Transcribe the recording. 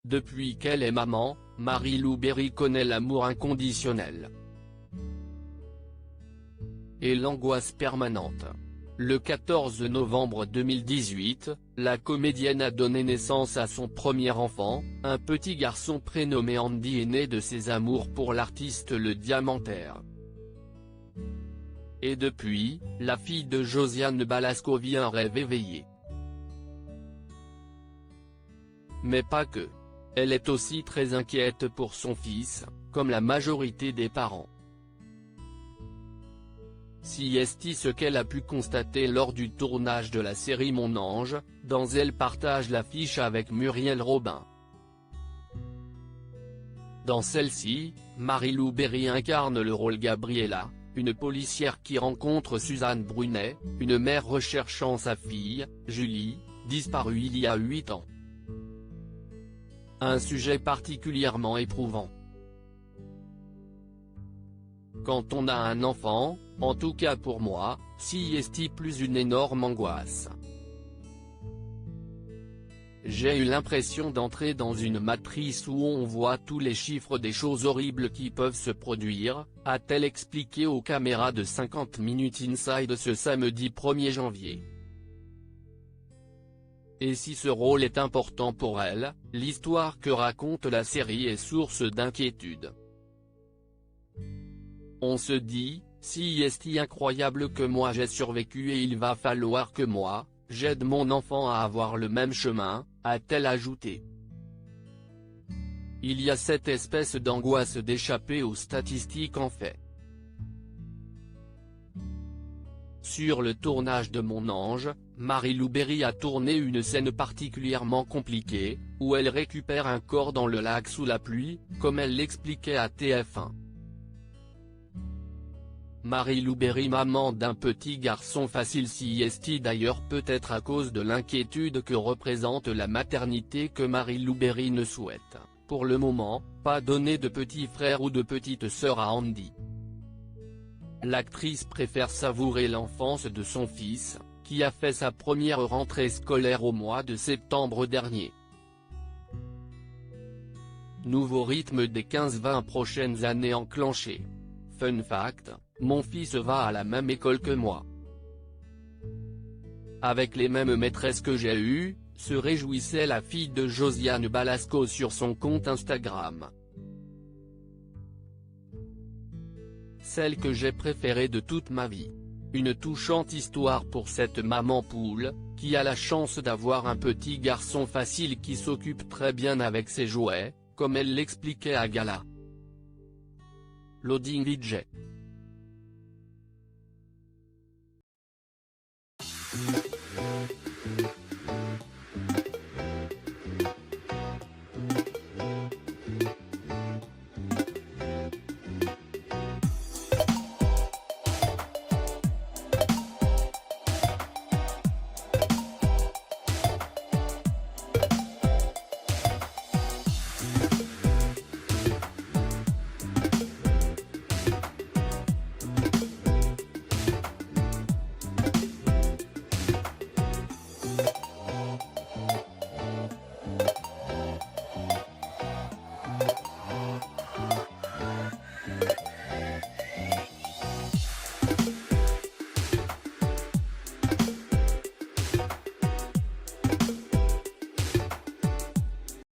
Depuis qu'elle est maman, Marie-Lou Berry connaît l'amour inconditionnel et l'angoisse permanente. Le 14 novembre 2018, la comédienne a donné naissance à son premier enfant, un petit garçon prénommé Andy est né de ses amours pour l'artiste Le Diamantaire. Et depuis, la fille de Josiane Balasco vit un rêve éveillé. Mais pas que. Elle est aussi très inquiète pour son fils, comme la majorité des parents. Si est ce qu'elle a pu constater lors du tournage de la série Mon Ange, dont elle partage l'affiche avec Muriel Robin. Dans celle-ci, Marie-Lou Berry incarne le rôle Gabriella, une policière qui rencontre Suzanne Brunet, une mère recherchant sa fille, Julie, disparue il y a 8 ans. Un sujet particulièrement éprouvant. Quand on a un enfant, en tout cas pour moi, si est plus une énorme angoisse. J'ai eu l'impression d'entrer dans une matrice où on voit tous les chiffres des choses horribles qui peuvent se produire, a-t-elle expliqué aux caméras de 50 Minutes Inside ce samedi 1er janvier. Et si ce rôle est important pour elle, l'histoire que raconte la série est source d'inquiétude. On se dit, si est incroyable que moi j'ai survécu et il va falloir que moi, j'aide mon enfant à avoir le même chemin, a-t-elle ajouté. Il y a cette espèce d'angoisse d'échapper aux statistiques en fait. Sur le tournage de Mon Ange, Marie-Lou Berry a tourné une scène particulièrement compliquée, où elle récupère un corps dans le lac sous la pluie, comme elle l'expliquait à TF1. Marie-Lou Berry, maman d'un petit garçon facile, si est d'ailleurs peut-être à cause de l'inquiétude que représente la maternité que Marie-Lou Berry ne souhaite, pour le moment, pas donner de petit frère ou de petite sœur à Andy. L'actrice préfère savourer l'enfance de son fils, qui a fait sa première rentrée scolaire au mois de septembre dernier. Nouveau rythme des 15-20 prochaines années enclenché. Fun fact, mon fils va à la même école que moi. Avec les mêmes maîtresses que j'ai eues, se réjouissait la fille de Josiane Balasco sur son compte Instagram. Celle que j'ai préférée de toute ma vie. Une touchante histoire pour cette maman poule, qui a la chance d'avoir un petit garçon facile qui s'occupe très bien avec ses jouets, comme elle l'expliquait à Gala. Loading VJ.